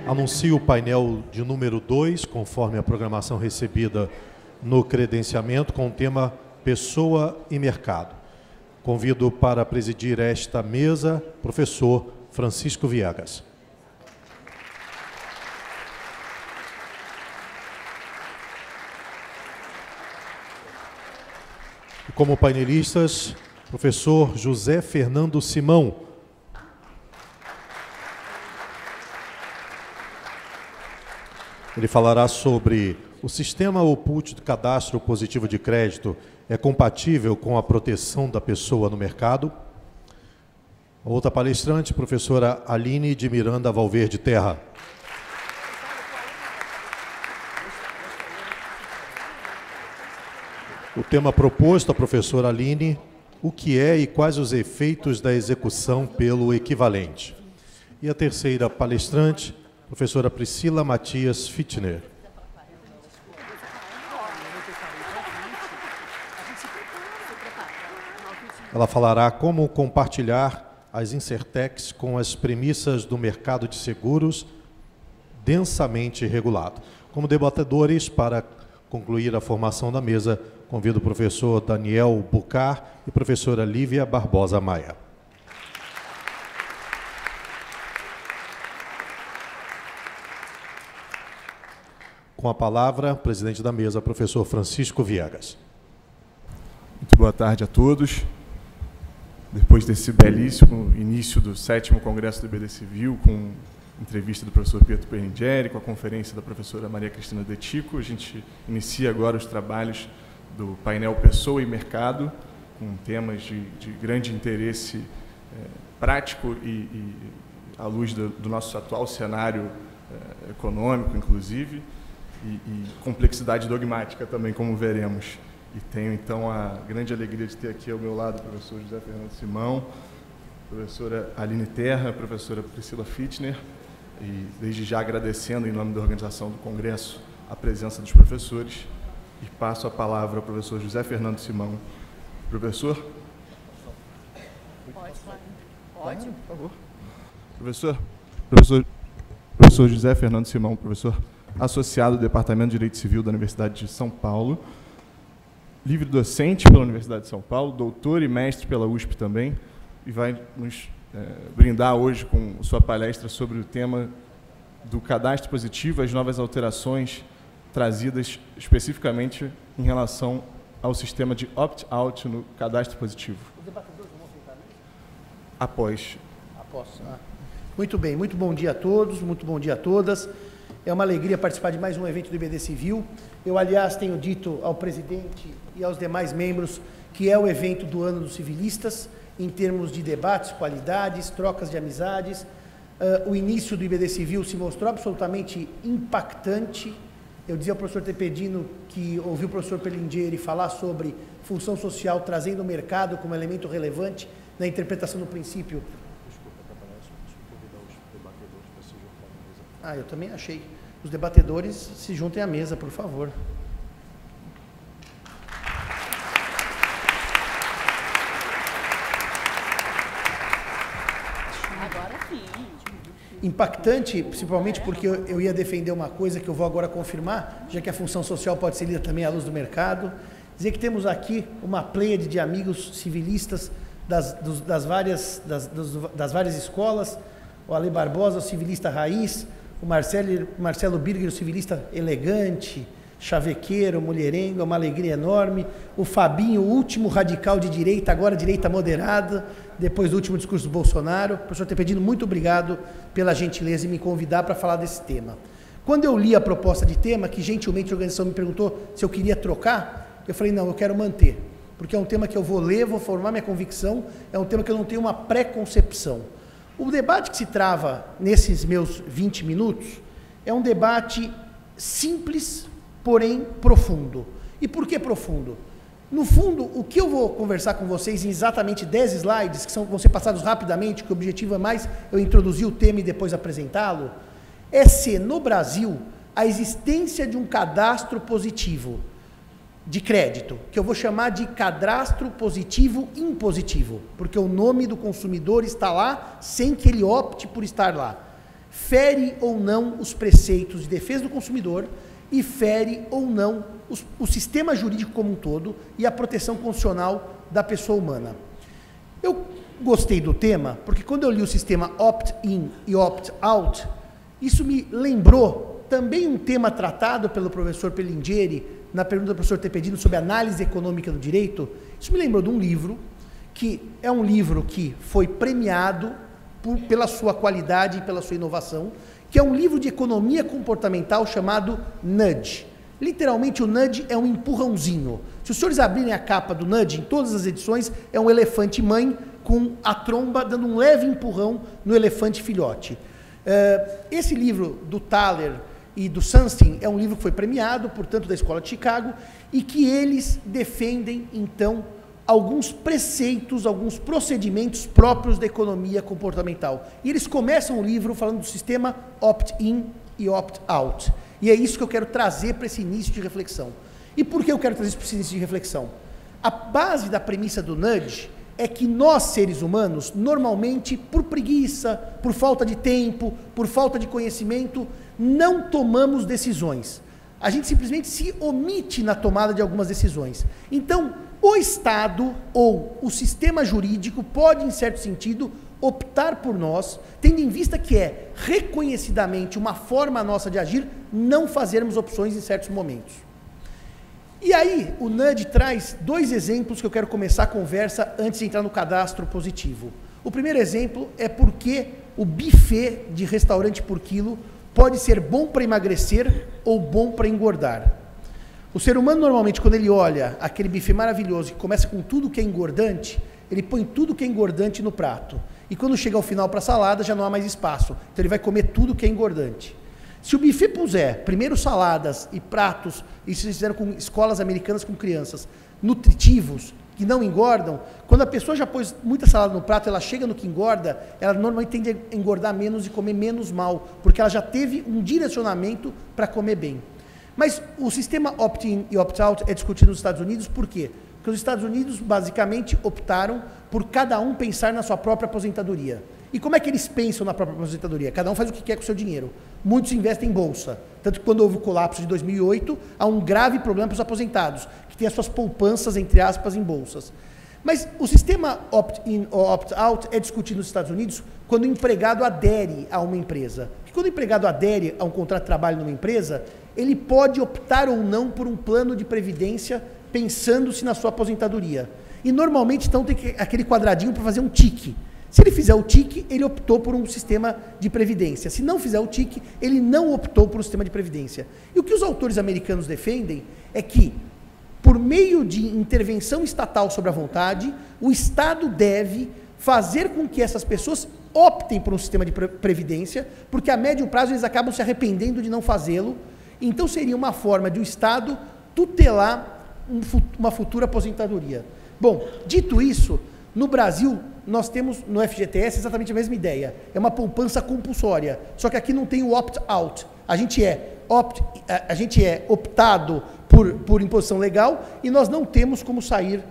Anuncio o painel de número 2, conforme a programação recebida no credenciamento, com o tema Pessoa e Mercado. Convido para presidir esta mesa professor Francisco Viegas. E como painelistas, professor José Fernando Simão. Ele falará sobre o sistema Output de cadastro positivo de crédito é compatível com a proteção da pessoa no mercado. A outra palestrante, professora Aline de Miranda Valverde Terra. O tema proposto, a professora Aline, o que é e quais os efeitos da execução pelo equivalente. E a terceira palestrante, professora Priscila Matias Fittner. Ela falará como compartilhar as Incertechs com as premissas do mercado de seguros densamente regulado. Como debatedores, para concluir a formação da mesa, convido o professor Daniel Bucar e professora Lívia Barbosa Maia. Com a palavra, o presidente da mesa, professor Francisco Viegas. Muito boa tarde a todos. Depois desse belíssimo início do 7º Congresso do IBD Civil, com entrevista do professor Pietro Perringeri, com a conferência da professora Maria Cristina De Tico, a gente inicia agora os trabalhos do painel Pessoa e Mercado, com temas de grande interesse prático e à luz do nosso atual cenário econômico, inclusive, e complexidade dogmática também, como veremos. E tenho, então, a grande alegria de ter aqui ao meu lado o professor José Fernando Simão, a professora Aline Terra, a professora Priscila Fittner, e desde já agradecendo, em nome da organização do Congresso, a presença dos professores, e passo a palavra ao professor José Fernando Simão. Professor? Pode, por favor. Professor José Fernando Simão, professor associado do Departamento de Direito Civil da Universidade de São Paulo, livre docente pela Universidade de São Paulo, doutor e mestre pela USP também, e vai nos brindar hoje com sua palestra sobre o tema do cadastro positivo, as novas alterações trazidas especificamente em relação ao sistema de opt-out no cadastro positivo. Os debatedores vão sentar mesmo? Após. Muito bem, muito bom dia a todos, muito bom dia a todas. É uma alegria participar de mais um evento do IBD Civil. Eu, aliás, tenho dito ao presidente e aos demais membros que é o evento do ano dos civilistas, em termos de debates, qualidades, trocas de amizades. O início do IBD Civil se mostrou absolutamente impactante. Eu dizia ao professor Tepedino que ouvi o professor Perringeri falar sobre função social, trazendo o mercado como elemento relevante na interpretação do princípio. Eu também achei. Os debatedores se juntem à mesa, por favor. Agora sim. Impactante, principalmente porque eu ia defender uma coisa que eu vou agora confirmar, já que a função social pode ser lida também à luz do mercado. Dizer que temos aqui uma pleiade de amigos civilistas das várias escolas, o Ale Barbosa, o civilista raiz, o Marcelo Birger, o civilista elegante, chavequeiro, mulherengo, é uma alegria enorme. O Fabinho, o último radical de direita, agora direita moderada, depois do último discurso do Bolsonaro. Professor Tepedino, muito obrigado pela gentileza em me convidar para falar desse tema. Quando eu li a proposta de tema, que gentilmente a organização me perguntou se eu queria trocar, eu falei, não, eu quero manter, porque é um tema que eu vou ler, vou formar minha convicção, é um tema que eu não tenho uma pré-concepção. O debate que se trava nesses meus 20 minutos é um debate simples, porém profundo. E por que profundo? No fundo, o que eu vou conversar com vocês em exatamente 10 slides, que vão ser passados rapidamente, que o objetivo é mais eu introduzir o tema e depois apresentá-lo, é se no Brasil a existência de um cadastro positivo de crédito, que eu vou chamar de cadastro positivo impositivo, porque o nome do consumidor está lá sem que ele opte por estar lá. Fere ou não os preceitos de defesa do consumidor e fere ou não o sistema jurídico como um todo e a proteção constitucional da pessoa humana. Eu gostei do tema, porque quando eu li o sistema opt-in e opt-out, isso me lembrou também um tema tratado pelo professor Perlingieri, na pergunta do professor Tepedino sobre análise econômica do direito. Isso me lembrou de um livro, que é um livro que foi premiado pela sua qualidade e pela sua inovação, que é um livro de economia comportamental chamado Nudge. Literalmente, o Nudge é um empurrãozinho. Se os senhores abrirem a capa do Nudge, em todas as edições, é um elefante mãe com a tromba dando um leve empurrão no elefante filhote. Esse livro do Thaler e do Sunstein é um livro que foi premiado, portanto, da Escola de Chicago, e que eles defendem, então, alguns preceitos, alguns procedimentos próprios da economia comportamental. E eles começam o livro falando do sistema opt-in e opt-out. E é isso que eu quero trazer para esse início de reflexão. E por que eu quero trazer isso para esse início de reflexão? A base da premissa do Nudge é que nós, seres humanos, normalmente, por preguiça, por falta de tempo, por falta de conhecimento, não tomamos decisões. A gente simplesmente se omite na tomada de algumas decisões. Então, o Estado ou o sistema jurídico pode, em certo sentido, optar por nós, tendo em vista que é reconhecidamente uma forma nossa de agir, não fazermos opções em certos momentos. E aí, o Nudge traz dois exemplos que eu quero começar a conversa antes de entrar no cadastro positivo. O primeiro exemplo é porque o buffet de restaurante por quilo pode ser bom para emagrecer ou bom para engordar. O ser humano, normalmente, quando ele olha aquele buffet maravilhoso que começa com tudo que é engordante, ele põe tudo que é engordante no prato. E quando chega ao final para a salada, já não há mais espaço. Então ele vai comer tudo que é engordante. Se o buffet puser primeiro saladas e pratos, isso eles fizeram com escolas americanas com crianças, nutritivos, que não engordam, quando a pessoa já pôs muita salada no prato, ela chega no que engorda, ela normalmente tende a engordar menos e comer menos mal, porque ela já teve um direcionamento para comer bem. Mas o sistema opt-in e opt-out é discutido nos Estados Unidos, por quê? Porque os Estados Unidos basicamente optaram por cada um pensar na sua própria aposentadoria. E como é que eles pensam na própria aposentadoria? Cada um faz o que quer com o seu dinheiro. Muitos investem em bolsa. Tanto que quando houve o colapso de 2008, há um grave problema para os aposentados, que têm as suas poupanças, entre aspas, em bolsas. Mas o sistema opt-in ou opt-out é discutido nos Estados Unidos quando o empregado adere a uma empresa. Porque quando o empregado adere a um contrato de trabalho numa empresa, ele pode optar ou não por um plano de previdência pensando-se na sua aposentadoria. E normalmente então tem aquele quadradinho para fazer um tique. Se ele fizer o tique, ele optou por um sistema de previdência. Se não fizer o tique, ele não optou por um sistema de previdência. E o que os autores americanos defendem é que, por meio de intervenção estatal sobre a vontade, o Estado deve fazer com que essas pessoas optem por um sistema de previdência, porque a médio prazo eles acabam se arrependendo de não fazê-lo. Então seria uma forma de o Estado tutelar uma futura aposentadoria. Bom, dito isso, no Brasil, nós temos no FGTS exatamente a mesma ideia. É uma poupança compulsória, só que aqui não tem o opt-out. A gente é optado por imposição legal e nós não temos como sair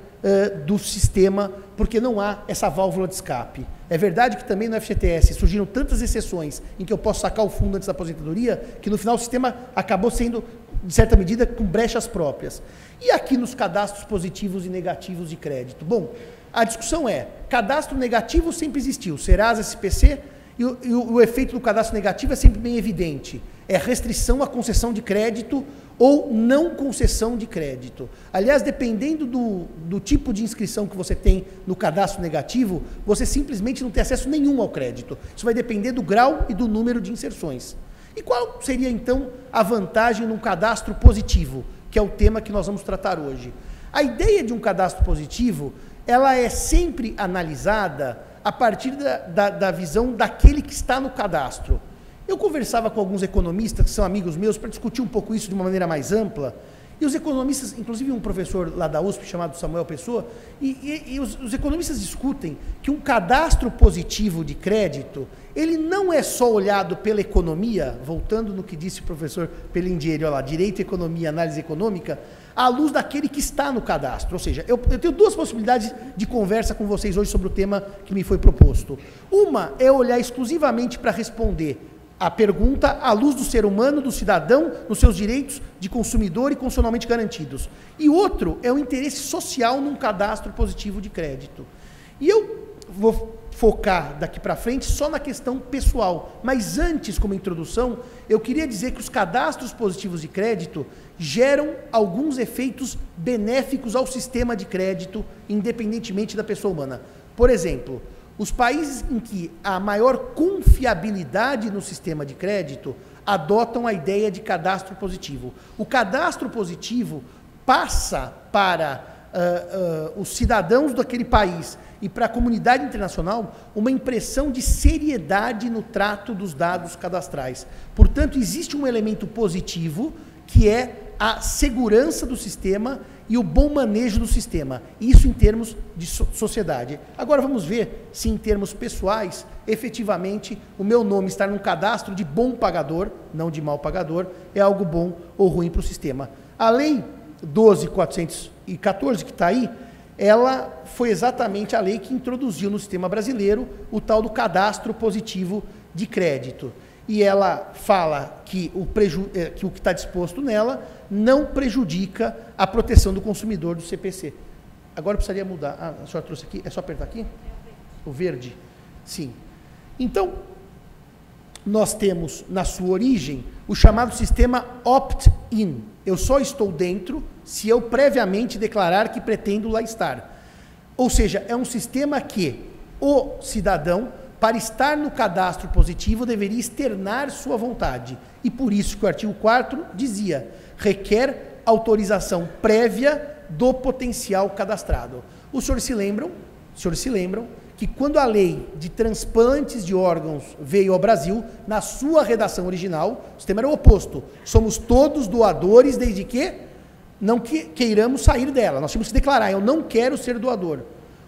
do sistema porque não há essa válvula de escape. É verdade que também no FGTS surgiram tantas exceções em que eu posso sacar o fundo antes da aposentadoria que no final o sistema acabou sendo, de certa medida, com brechas próprias. E aqui nos cadastros positivos e negativos de crédito? Bom, a discussão é, cadastro negativo sempre existiu, Serasa, SPC, e o efeito do cadastro negativo é sempre bem evidente. É restrição à concessão de crédito ou não concessão de crédito. Aliás, dependendo do tipo de inscrição que você tem no cadastro negativo, você simplesmente não tem acesso nenhum ao crédito. Isso vai depender do grau e do número de inserções. E qual seria, então, a vantagem num cadastro positivo, que é o tema que nós vamos tratar hoje? A ideia de um cadastro positivo, ela é sempre analisada a partir da visão daquele que está no cadastro. Eu conversava com alguns economistas, que são amigos meus, para discutir um pouco isso de uma maneira mais ampla, E os economistas, inclusive um professor lá da USP chamado Samuel Pessoa, e os economistas discutem que um cadastro positivo de crédito, ele não é só olhado pela economia, voltando no que disse o professor Pelindieri, olha lá, direito, economia, análise econômica, à luz daquele que está no cadastro. Ou seja, eu tenho duas possibilidades de conversa com vocês hoje sobre o tema que me foi proposto. Uma é olhar exclusivamente para responder a pergunta à luz do ser humano, do cidadão, nos seus direitos de consumidor e constitucionalmente garantidos. E outro é o interesse social num cadastro positivo de crédito. E eu vou focar daqui para frente só na questão pessoal. Mas antes, como introdução, eu queria dizer que os cadastros positivos de crédito geram alguns efeitos benéficos ao sistema de crédito, independentemente da pessoa humana. Por exemplo, os países em que há maior confiabilidade no sistema de crédito adotam a ideia de cadastro positivo. O cadastro positivo passa para os cidadãos daquele país e para a comunidade internacional uma impressão de seriedade no trato dos dados cadastrais. Portanto, existe um elemento positivo que é a segurança do sistema e o bom manejo do sistema. Isso em termos de sociedade. Agora vamos ver se em termos pessoais, efetivamente, o meu nome estar num cadastro de bom pagador, não de mau pagador, é algo bom ou ruim para o sistema. A Lei 12.414, que está aí, ela foi exatamente a lei que introduziu no sistema brasileiro o tal do cadastro positivo de crédito. E ela fala que o que está disposto nela não prejudica a proteção do consumidor do CPC. Agora precisaria mudar. Ah, a senhora trouxe aqui? É só apertar aqui? O verde? Sim. Então, nós temos na sua origem o chamado sistema opt-in. Eu só estou dentro se eu previamente declarar que pretendo lá estar. Ou seja, é um sistema que o cidadão, para estar no cadastro positivo, deveria externar sua vontade. E por isso que o artigo 4º dizia, requer autorização prévia do potencial cadastrado. Os senhores se lembram que quando a lei de transplantes de órgãos veio ao Brasil, na sua redação original, o sistema era o oposto. Somos todos doadores desde que não queiramos sair dela. Nós tínhamos que declarar, eu não quero ser doador.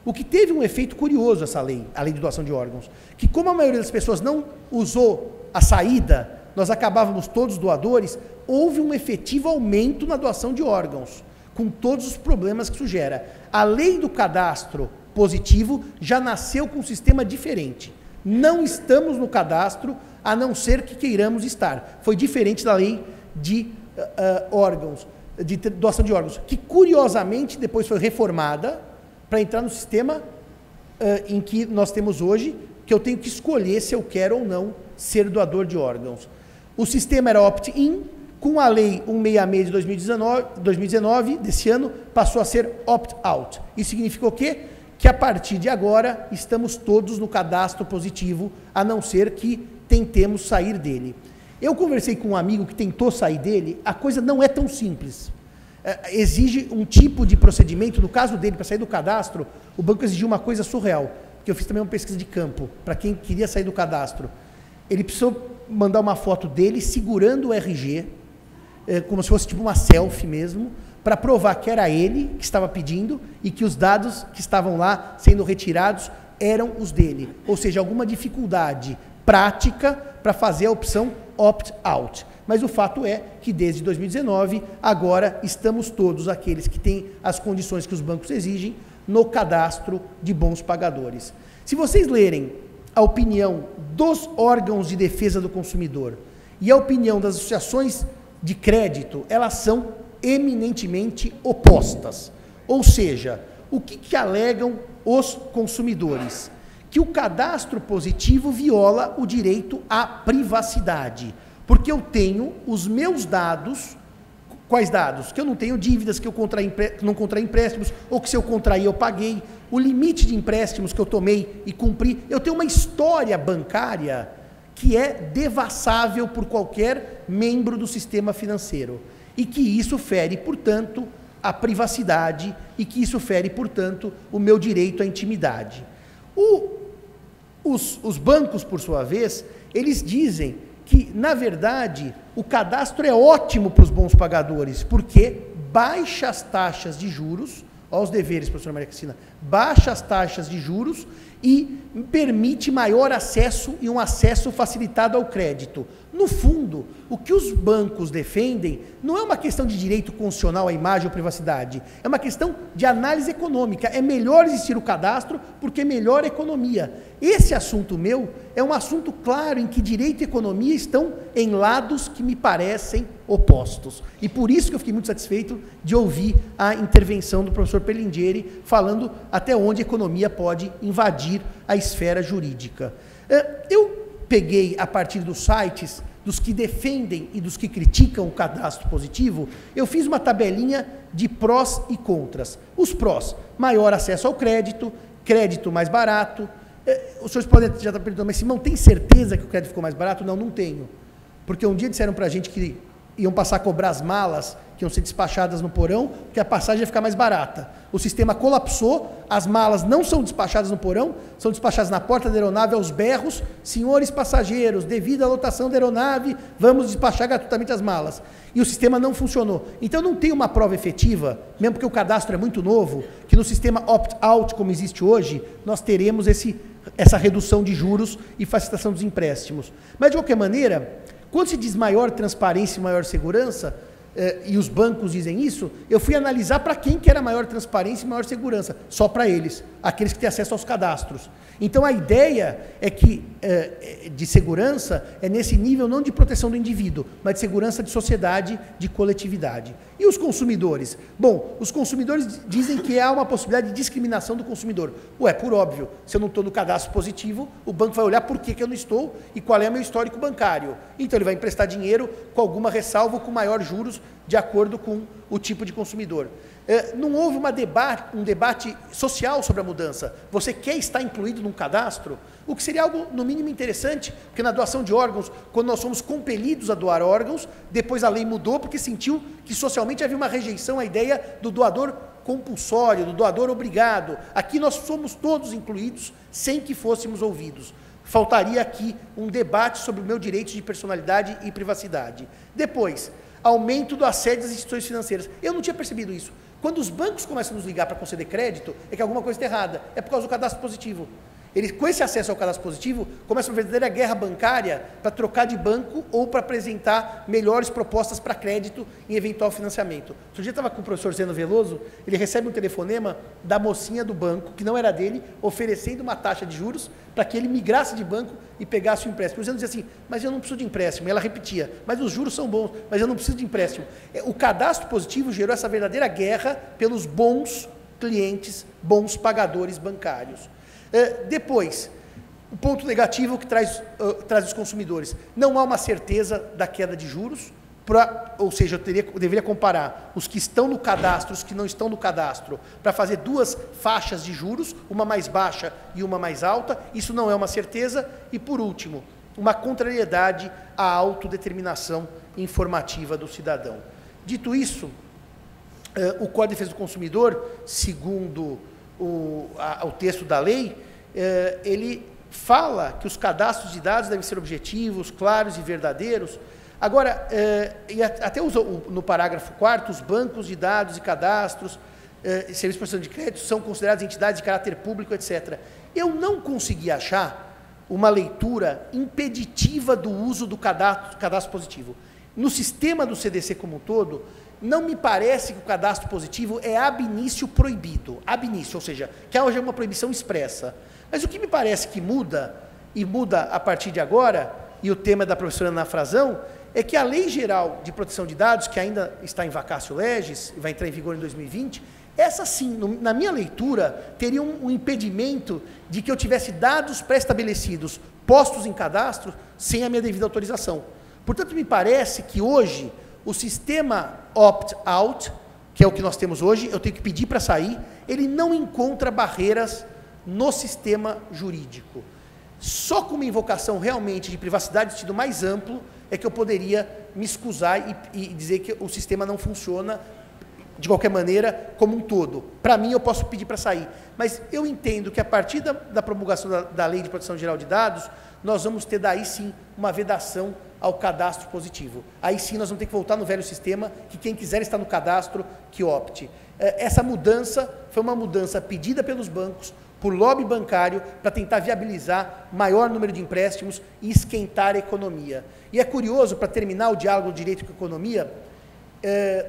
O que teve um efeito curioso, essa lei, a lei de doação de órgãos, que como a maioria das pessoas não usou a saída, nós acabávamos todos doadores, houve um efetivo aumento na doação de órgãos, com todos os problemas que isso gera. A lei do cadastro positivo já nasceu com um sistema diferente. Não estamos no cadastro, a não ser que queiramos estar. Foi diferente da lei de órgãos, de doação de órgãos, que curiosamente depois foi reformada para entrar no sistema em que nós temos hoje, que eu tenho que escolher se eu quero ou não ser doador de órgãos. O sistema era opt-in, com a lei 166 de 2019, desse ano, passou a ser opt-out. Isso significa o quê? Que a partir de agora estamos todos no cadastro positivo, a não ser que tentemos sair dele. Eu conversei com um amigo que tentou sair dele, a coisa não é tão simples. Exige um tipo de procedimento, no caso dele, para sair do cadastro, o banco exigiu uma coisa surreal, porque eu fiz também uma pesquisa de campo, para quem queria sair do cadastro. Ele precisou mandar uma foto dele segurando o RG, como se fosse tipo uma selfie mesmo, para provar que era ele que estava pedindo e que os dados que estavam lá sendo retirados eram os dele. Ou seja, alguma dificuldade prática para fazer a opção opt-out. Mas o fato é que desde 2019, agora estamos todos aqueles que têm as condições que os bancos exigem no cadastro de bons pagadores. Se vocês lerem a opinião dos órgãos de defesa do consumidor e a opinião das associações de crédito, elas são eminentemente opostas. Ou seja, o que alegam os consumidores? Que o cadastro positivo viola o direito à privacidade. Porque eu tenho os meus dados, quais dados? Que eu não tenho dívidas, que eu não contraí empréstimos, ou que se eu contrair eu paguei, o limite de empréstimos que eu tomei e cumpri. Eu tenho uma história bancária que é devassável por qualquer membro do sistema financeiro. E que isso fere, portanto, a privacidade e que isso fere, portanto, o meu direito à intimidade. Os bancos, por sua vez, eles dizem que, na verdade, o cadastro é ótimo para os bons pagadores, porque baixa as taxas de juros, olha os deveres, professora Maria Cristina, baixa as taxas de juros e permite maior acesso e um acesso facilitado ao crédito. No fundo, o que os bancos defendem não é uma questão de direito constitucional à imagem ou privacidade, é uma questão de análise econômica. É melhor existir o cadastro porque melhora a economia. Esse assunto meu é um assunto claro em que direito e economia estão em lados que me parecem opostos. E por isso que eu fiquei muito satisfeito de ouvir a intervenção do professor Perlingieri falando até onde a economia pode invadir a esfera jurídica. Eu peguei a partir dos sites dos que defendem e dos que criticam o cadastro positivo, eu fiz uma tabelinha de prós e contras. Os prós, maior acesso ao crédito, crédito mais barato. Os senhores podem já estar perguntando, mas Simão, tem certeza que o crédito ficou mais barato? Não, não tenho. Porque um dia disseram para a gente que iam passar a cobrar as malas, que iam ser despachadas no porão, que a passagem ia ficar mais barata. O sistema colapsou, as malas não são despachadas no porão, são despachadas na porta da aeronave aos berros. Senhores passageiros, devido à lotação da aeronave, vamos despachar gratuitamente as malas. E o sistema não funcionou. Então não tem uma prova efetiva, mesmo porque o cadastro é muito novo, que no sistema opt-out, como existe hoje, nós teremos essa redução de juros e facilitação dos empréstimos. Mas, de qualquer maneira, quando se diz maior transparência e maior segurança, e os bancos dizem isso, eu fui analisar para quem que era maior transparência e maior segurança. Só para eles, aqueles que têm acesso aos cadastros. Então a ideia é que de segurança é nesse nível não de proteção do indivíduo, mas de segurança de sociedade, de coletividade. E os consumidores? Bom, os consumidores dizem que há uma possibilidade de discriminação do consumidor. Ué, por óbvio, se eu não estou no cadastro positivo, o banco vai olhar por que eu não estou e qual é o meu histórico bancário. Então ele vai emprestar dinheiro com alguma ressalva, com maior juros, de acordo com o tipo de consumidor. Não houve um debate social sobre a mudança. Você quer estar incluído num cadastro? O que seria algo, no mínimo, interessante, porque na doação de órgãos, quando nós somos compelidos a doar órgãos, depois a lei mudou porque sentiu que socialmente havia uma rejeição à ideia do doador compulsório, do doador obrigado. Aqui nós somos todos incluídos sem que fôssemos ouvidos. Faltaria aqui um debate sobre o meu direito de personalidade e privacidade. Depois, aumento do assédio das instituições financeiras. Eu não tinha percebido isso. Quando os bancos começam a nos ligar para conceder crédito, é que alguma coisa está errada. É por causa do cadastro positivo. Eles, com esse acesso ao cadastro positivo, começa uma verdadeira guerra bancária para trocar de banco ou para apresentar melhores propostas para crédito em eventual financiamento. Outro dia eu estava com o professor Zeno Veloso, ele recebe um telefonema da mocinha do banco, que não era dele, oferecendo uma taxa de juros para que ele migrasse de banco e pegasse o empréstimo. O Zeno dizia assim, mas eu não preciso de empréstimo. E ela repetia, mas os juros são bons, mas eu não preciso de empréstimo. O cadastro positivo gerou essa verdadeira guerra pelos bons clientes, bons pagadores bancários. Depois, o ponto negativo que traz os consumidores. Não há uma certeza da queda de juros, ou seja, eu deveria comparar os que estão no cadastro, os que não estão no cadastro, para fazer duas faixas de juros, uma mais baixa e uma mais alta. Isso não é uma certeza. E, por último, uma contrariedade à autodeterminação informativa do cidadão. Dito isso, o Código de Defesa do Consumidor, segundo o texto da lei, ele fala que os cadastros de dados devem ser objetivos, claros e verdadeiros. Agora, e até usa no parágrafo 4º, os bancos de dados e cadastros, serviços de prestação de crédito, são considerados entidades de caráter público, etc. Eu não consegui achar uma leitura impeditiva do uso do cadastro positivo. No sistema do CDC como um todo, não me parece que o cadastro positivo é ab início proibido, ab início, ou seja, que haja uma proibição expressa. Mas o que me parece que muda, e muda a partir de agora, e o tema da professora Ana Frazão, é que a Lei Geral de Proteção de Dados, que ainda está em vacatio legis, vai entrar em vigor em 2020, essa sim, na minha leitura, teria um impedimento de que eu tivesse dados pré-estabelecidos, postos em cadastro, sem a minha devida autorização. Portanto, me parece que hoje, o sistema opt-out, que é o que nós temos hoje, eu tenho que pedir para sair, ele não encontra barreiras no sistema jurídico. Só com uma invocação realmente de privacidade de sentido mais amplo é que eu poderia me excusar e dizer que o sistema não funciona de qualquer maneira como um todo. Para mim, eu posso pedir para sair. Mas eu entendo que a partir da promulgação da Lei de Proteção Geral de Dados, nós vamos ter daí sim uma vedação ao cadastro positivo. Aí sim nós vamos ter que voltar no velho sistema, que quem quiser estar no cadastro, que opte. Essa mudança foi uma mudança pedida pelos bancos, por lobby bancário, para tentar viabilizar maior número de empréstimos e esquentar a economia. E é curioso, para terminar o diálogo do direito com a economia,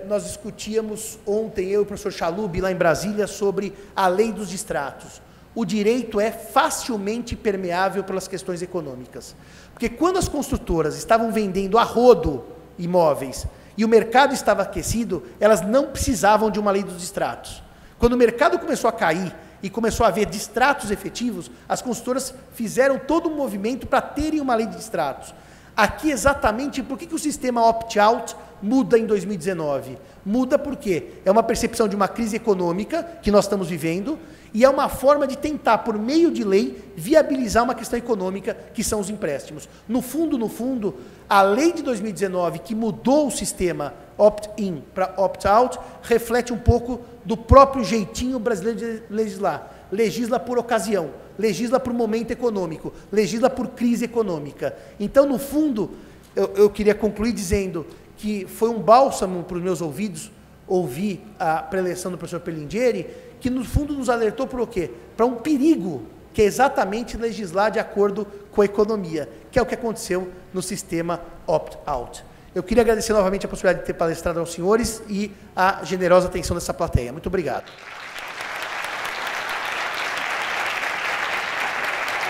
nós discutíamos ontem, eu e o professor Chalub, lá em Brasília, sobre a lei dos distratos. O direito é facilmente permeável pelas questões econômicas. Porque quando as construtoras estavam vendendo a rodo imóveis e o mercado estava aquecido, elas não precisavam de uma lei dos distratos. Quando o mercado começou a cair e começou a haver distratos efetivos, as construtoras fizeram todo um movimento para terem uma lei de distratos. Aqui exatamente por que o sistema opt-out muda em 2019? Muda porque é uma percepção de uma crise econômica que nós estamos vivendo e é uma forma de tentar, por meio de lei, viabilizar uma questão econômica que são os empréstimos. No fundo, a lei de 2019 que mudou o sistema opt-in para opt-out reflete um pouco do próprio jeitinho brasileiro de legislar. Legisla por ocasião, legisla por momento econômico, legisla por crise econômica. Então, no fundo, eu queria concluir dizendo que foi um bálsamo para os meus ouvidos ouvir a preleção do professor Perlingieri, que no fundo nos alertou para o quê? Para um perigo, que é exatamente legislar de acordo com a economia, que é o que aconteceu no sistema opt-out. Eu queria agradecer novamente a possibilidade de ter palestrado aos senhores e a generosa atenção dessa plateia. Muito obrigado.